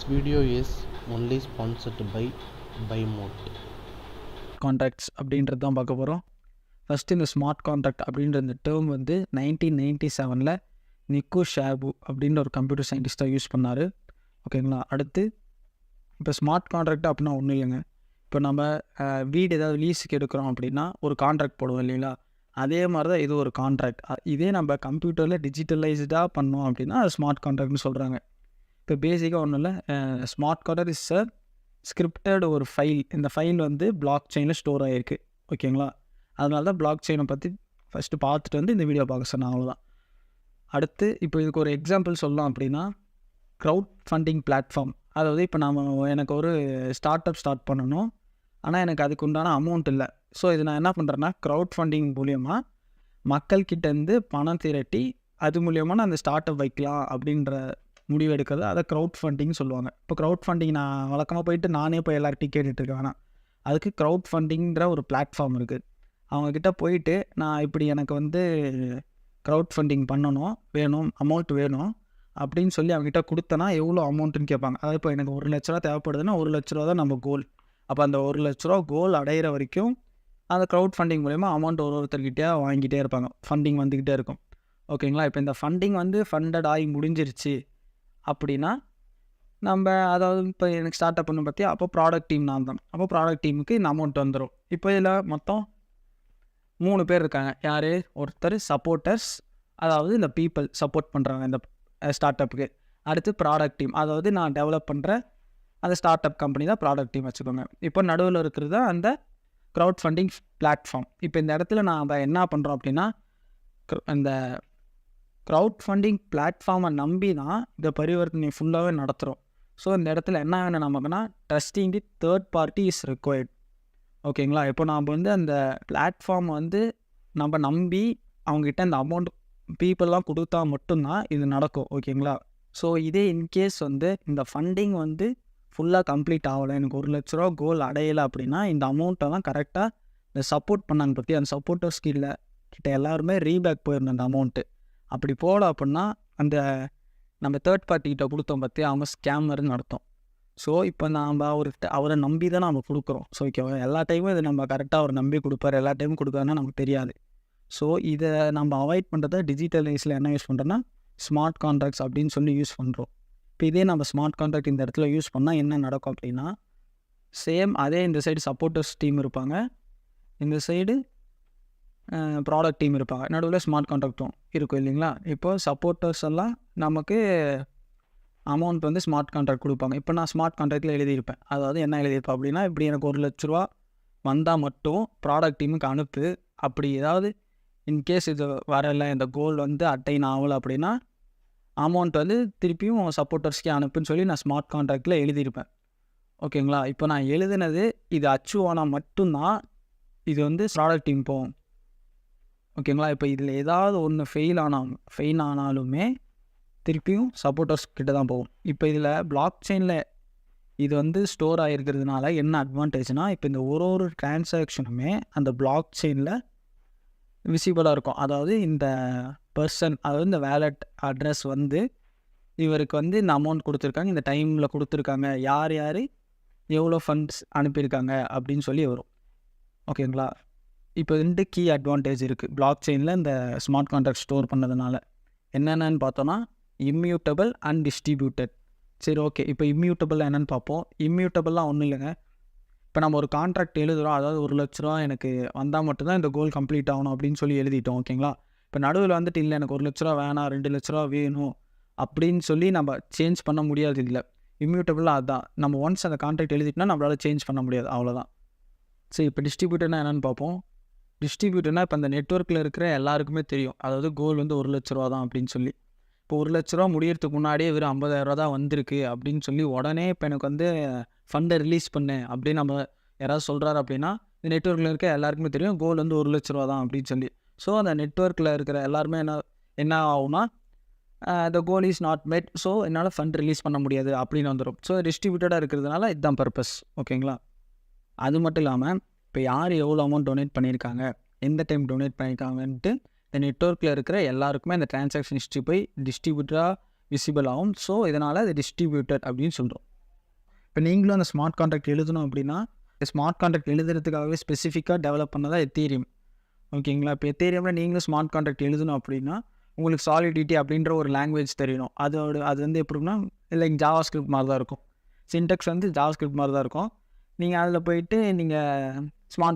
video is only sponsored by BuyMode. Contracts அப்படின்றது தான் பார்க்க போகிறோம். ஃபஸ்ட்டு இந்த ஸ்மார்ட் கான்ட்ராக்ட் அப்படின்ற இந்த டேர்ம் வந்து 1997 நிக்கோ ஷாபு அப்படின்ற ஒரு கம்ப்யூட்டர் சயின்டிஸ்ட்டாக யூஸ் பண்ணார். ஓகேங்களா. அடுத்து இப்போ ஸ்மார்ட் கான்ட்ராக்ட் அப்படின்னா ஒன்றும் இல்லைங்க. இப்போ நம்ம வீடு ஏதாவது லீஸுக்கு எடுக்கிறோம் அப்படின்னா ஒரு கான்ட்ராக்ட் போடுவோம் இல்லைங்களா. அதே மாதிரி தான் இது ஒரு கான்ட்ராக்ட். இதே நம்ம கம்ப்யூட்டரில் டிஜிட்டலைஸ்டாக பண்ணோம் அப்படின்னா அது ஸ்மார்ட் கான்ட்ராக்ட்னு சொல்கிறாங்க. இப்போ பேசிக்காக ஒன்றும் இல்லை, smart contract is a scripted ஒரு ஃபைல். இந்த ஃபைல் வந்து பிளாக் செயினில் ஸ்டோர் ஆகிருக்கு. ஓகேங்களா. அதனால தான் பிளாக் செயினை பற்றி ஃபஸ்ட்டு பார்த்துட்டு வந்து இந்த வீடியோ பார்க்க சொன்னேன், அவ்வளோதான். அடுத்து இப்போ இதுக்கு ஒரு எக்ஸாம்பிள் சொல்லலாம் அப்படின்னா க்ரௌட் ஃபண்டிங் பிளாட்ஃபார்ம். அதாவது இப்போ எனக்கு ஒரு ஸ்டார்ட் அப் ஸ்டார்ட் பண்ணணும், ஆனால் எனக்கு அதுக்கு உண்டான அமௌண்ட் இல்லை. ஸோ இது நான் என்ன பண்ணுறேன்னா க்ரௌட் ஃபண்டிங் மூலிமா மக்கள்கிட்டேருந்து பணம் திரட்டி அது மூலியமாக நான் அந்த ஸ்டார்ட் அப் வைக்கலாம் அப்படின்ற முடிவு எடுக்கிறது அதை க்ரௌட் ஃபண்டிங் சொல்லுவாங்க. இப்போ க்ரௌட் ஃபண்டிங் நான் வழக்கமாக போயிட்டு நானே போய் எல்லார்கிட்டையும் கேட்டுட்ருக்கேன். வேணாம், அதுக்கு க்ரௌட் ஃபண்டிங்கிற ஒரு பிளாட்ஃபார்ம் இருக்குது. அவங்கக்கிட்ட போயிட்டு நான் இப்படி எனக்கு வந்து க்ரௌட் ஃபண்டிங் பண்ணணும், வேணும், அமௌண்ட் வேணும் அப்படின்னு சொல்லி அவங்ககிட்ட கொடுத்தனா எவ்வளோ அமௌண்ட்டுன்னு கேட்பாங்க. அதாவது இப்போ எனக்கு 1 லட்ச ரூபா தேவைப்படுதுன்னா 1 லட்ச ரூபா தான் நம்ம கோல். அப்போ அந்த 1 லட்ச ரூபா கோல் அடையிற வரைக்கும் அந்த க்ரௌட் ஃபண்டிங் மூலமா அமௌண்ட் ஒருத்தர்கிட்டே வாங்கிட்டே இருப்பாங்க. ஃபண்டிங் வந்துக்கிட்டே இருக்கும். ஓகேங்களா. இப்போ இந்த ஃபண்டிங் வந்து ஃபண்டட் ஆகி முடிஞ்சிருச்சு அப்படின்னா நம்ம அதாவது இப்போ எனக்கு ஸ்டார்ட் அப் பண்ண பார்த்தியா, அப்போ ப்ராடக்ட் டீம் நான் தான். அப்போ ப்ராடக்ட் டீமுக்கு இந்த அமௌண்ட் வந்துடும். இப்போ இதில் மொத்தம் 3 பேர் இருக்காங்க. யார்? ஒருத்தர் சப்போர்ட்டர்ஸ், அதாவது இந்த பீப்புள் சப்போர்ட் பண்ணுறாங்க இந்த ஸ்டார்ட் அப்புக்கு. அடுத்து ப்ராடக்ட் டீம், அதாவது நான் டெவலப் பண்ணுற அந்த ஸ்டார்ட் அப் கம்பெனி தான் ப்ராடக்ட் டீம் வச்சுக்கோங்க. இப்போ நடுவில் இருக்கிறது தான் அந்த க்ரௌட் ஃபண்டிங் பிளாட்ஃபார்ம். இப்போ இந்த இடத்துல நான் என்ன பண்ணுறோம் அப்படின்னா அந்த க்ரௌட் ஃபண்டிங் பிளாட்ஃபார்மை நம்பி தான் இந்த பரிவர்த்தனை ஃபுல்லாகவே நடத்துகிறோம். ஸோ இந்த இடத்துல என்ன வேணும் நமக்குன்னா trusting the third party is required. ஓகேங்களா. இப்போ நாம் வந்து அந்த பிளாட்ஃபார்மை வந்து நம்ம நம்பி அவங்ககிட்ட அந்த அமௌண்ட் பீப்புளெலாம் கொடுத்தா மட்டும்தான் இது நடக்கும். ஓகேங்களா. ஸோ இதே இன்கேஸ் வந்து இந்த ஃபண்டிங் வந்து ஃபுல்லாக கம்ப்ளீட் ஆகலை, எனக்கு 1 லட்ச ரூபா கோல் அடையலை அப்படின்னா இந்த அமௌண்ட்டை தான் கரெக்டாக இந்த சப்போர்ட் பண்ணாங்க பற்றி அந்த சப்போர்ட்டர்ஸ் கிட்ட எல்லாருமே ரீபேக் போயிருந்த அந்த அமௌண்ட்டு. அப்படி போகல அப்படின்னா அந்த நம்ம தேர்ட் பார்ட்டிகிட்ட கொடுத்தோம் பற்றி அவங்க ஸ்கேமர்னு நடத்தும். ஸோ இப்போ நாம் அவரை நம்பி தான் நம்ம கொடுக்குறோம். ஸோ ஓகேவா. எல்லா டைமும் இதை நம்ம கரெக்டாக அவர் நம்பி கொடுப்பார், எல்லா டைமும் கொடுக்காருன்னா நமக்கு தெரியாது. ஸோ இதை நம்ம அவாய்ட் பண்ணுறத டிஜிட்டலைஸில் என்ன யூஸ் பண்ணுறோன்னா ஸ்மார்ட் கான்ட்ராக்ட்ஸ் அப்படின்னு சொல்லி யூஸ் பண்ணுறோம். இப்போ இதே நம்ம ஸ்மார்ட் கான்ட்ராக்ட் இந்த இடத்துல யூஸ் பண்ணால் என்ன நடக்கும் அப்படின்னா சேம் அதே இந்த சைடு சப்போர்ட்டர்ஸ் டீம் இருப்பாங்க, இந்த சைடு ப்ராடக்ட் டீம் இருப்பாங்க, நடுவில் ஸ்மார்ட் கான்ட்ராக்டும் இருக்கும் இல்லைங்களா. இப்போது சப்போர்ட்டர்ஸ் எல்லாம் நமக்கு அமௌண்ட் வந்து ஸ்மார்ட் கான்ட்ராக்ட் கொடுப்பாங்க. இப்போ நான் ஸ்மார்ட் கான்ட்ராக்டில் எழுதியிருப்பேன். அதாவது என்ன எழுதியிருப்பேன் அப்படின்னா இப்படி எனக்கு 1 லட்ச ரூபா வந்தால் மட்டும் ப்ராடக்ட் டீமுக்கு அனுப்பு, அப்படி ஏதாவது இன்கேஸ் இது வரலை, இந்த கோல் வந்து அட்டைன் ஆகலை அப்படின்னா அமௌண்ட் வந்து திருப்பியும் சப்போர்ட்டர்ஸ்க்கே அனுப்புன்னு சொல்லி நான் ஸ்மார்ட் கான்ட்ராக்டில் எழுதியிருப்பேன். ஓகேங்களா. இப்போ நான் எழுதினது இது அச்சீவ் ஆனால் மட்டும்தான் இது வந்து ப்ராடக்ட் டீம் போகும். ஓகேங்களா. இப்போ இதில் ஏதாவது ஒன்று ஃபெயில் ஆனாலுமே திருப்பியும் சப்போர்ட்டர்ஸ் கிட்ட தான் போகும். இப்போ இதில் பிளாக் செயினில் இது வந்து ஸ்டோர் ஆகிருக்கிறதுனால என்ன அட்வான்டேஜ்னால் இப்போ இந்த ஒரு டிரான்சாக்ஷனுமே அந்த பிளாக் செயினில் விசிபிளாக இருக்கும். அதாவது இந்த பர்சன், அதாவது இந்த வேலட் அட்ரஸ் வந்து இவருக்கு வந்து இந்த அமௌண்ட் கொடுத்துருக்காங்க, இந்த டைமில் கொடுத்துருக்காங்க, யார் யார் எவ்வளோ ஃபண்ட்ஸ் அனுப்பியிருக்காங்க அப்படின்னு சொல்லி வரும். ஓகேங்களா. இப்போ 2 கீ அட்வான்டேஜ் இருக்குது பிளாக் செயினில் இந்த ஸ்மார்ட் கான்ட்ராக்ட் ஸ்டோர் பண்ணதுனால. என்னென்னு பார்த்தோன்னா இம்மியூட்டபிள் அண்ட் டிஸ்ட்ரிபியூட்டட். சரி, ஓகே. இப்போ இம்மியூட்டபிள் என்னென்னு பார்ப்போம். இம்மியூட்டபிள்லாம் ஒன்றும் இல்லைங்க. இப்போ நம்ம ஒரு கான்ட்ராக்ட் எழுதுகிறோம், அதாவது 1 லட்ச ரூபா எனக்கு வந்தால் மட்டும்தான் இந்த கோல் கம்ப்ளீட் ஆகணும் அப்படின்னு சொல்லி எழுதிட்டோம். ஓகேங்களா. இப்போ நடுவில் வந்துட்டு இல்லை எனக்கு 1 லட்ச ரூபா வேணாம், 2 லட்ச ரூபா வேணும் அப்படின்னு சொல்லி நம்ம சேஞ்ச் பண்ண முடியாது. இல்லை, இம்மியூட்டபிளாக அதுதான். நம்ம ஒன்ஸ் அந்த கான்ட்ராக்ட் எழுதிட்டோம்னா நம்மளால் சேஞ்ச் பண்ண முடியாது, அவ்வளோதான். சரி, இப்போ டிஸ்ட்ரிபியூட்டர்னா என்னென்னு பார்ப்போம். டிஸ்ட்ரிபியூட்டர்னா இப்போ அந்த நெட்வொர்க்கில் இருக்கிற எல்லாருக்குமே தெரியும், அதாவது கோல் வந்து 1 லட்ச ரூபா தான் அப்படின்னு சொல்லி. இப்போ 1 லட்ச ரூபா முடியறதுக்கு முன்னாடியே வெறும் 50,000 ரூபா தான் வந்திருக்கு அப்படின்னு சொல்லி உடனே இப்போ எனக்கு வந்து ஃபண்டை ரிலீஸ் பண்ணு அப்படின்னு நம்ம யாராவது சொல்கிறாரு அப்படின்னா இந்த நெட்வொர்க்கில் இருக்க எல்லாருக்குமே தெரியும் கோல் வந்து 1 லட்ச ரூபா தான் அப்படின்னு சொல்லி. ஸோ அந்த நெட்வொர்க்கில் இருக்கிற எல்லாருமே என்ன ஆகும்னா the goal is not met, so என்னால் ஃபண்ட் ரிலீஸ் பண்ண முடியாது அப்படின்னு வந்துடும். ஸோ டிஸ்ட்ரிபியூட்டடாக இருக்கிறதுனால இதுதான் பர்பஸ். ஓகேங்களா. அது மட்டும் இல்லாமல் இப்போ யார் எவ்வளோ அமௌண்ட் டொனேட் பண்ணியிருக்காங்க, எந்த டைம் டொனேட் பண்ணியிருக்காங்கன்ட்டு இந்த நெட்வொர்க்கில் இருக்கிற எல்லாருக்குமே அந்த டிரான்சாக்ஷன் ஹிஸ்ட்ரி போய் டிஸ்ட்ரிபியூட்டராக விசிபிள் ஆகும். ஸோ இதனால் அது டிஸ்ட்ரிபியூட்டட் அப்படின்னு சொல்கிறோம். இப்போ நீங்களும் அந்த ஸ்மார்ட் கான்ட்ராக்ட் எழுதணும் அப்படின்னா ஸ்மார்ட் கான்ட்ராக்ட் எழுதுறதுக்காகவே ஸ்பெசிஃபிக்காக டெவலப் பண்ணதா எத்தீரியம். ஓகேங்களா? இப்போ எத்தீரியமில் நீங்களும் ஸ்மார்ட் கான்ட்ராக்ட் எழுதணும் அப்படின்னா உங்களுக்கு சாலிடிட்டி அப்படின்ற ஒரு லாங்குவேஜ் தெரியணும். அது வந்து எப்படின்னா லைக் ஜாவா ஸ்கிரிப்ட் மாதிரி தான் இருக்கும். சின்டெக்ஸ் வந்து ஜாவா ஸ்கிரிப்ட் மாதிரி தான் இருக்கும். நீங்கள் அதில் போயிட்டு நீங்கள் ஸ்மார்ட்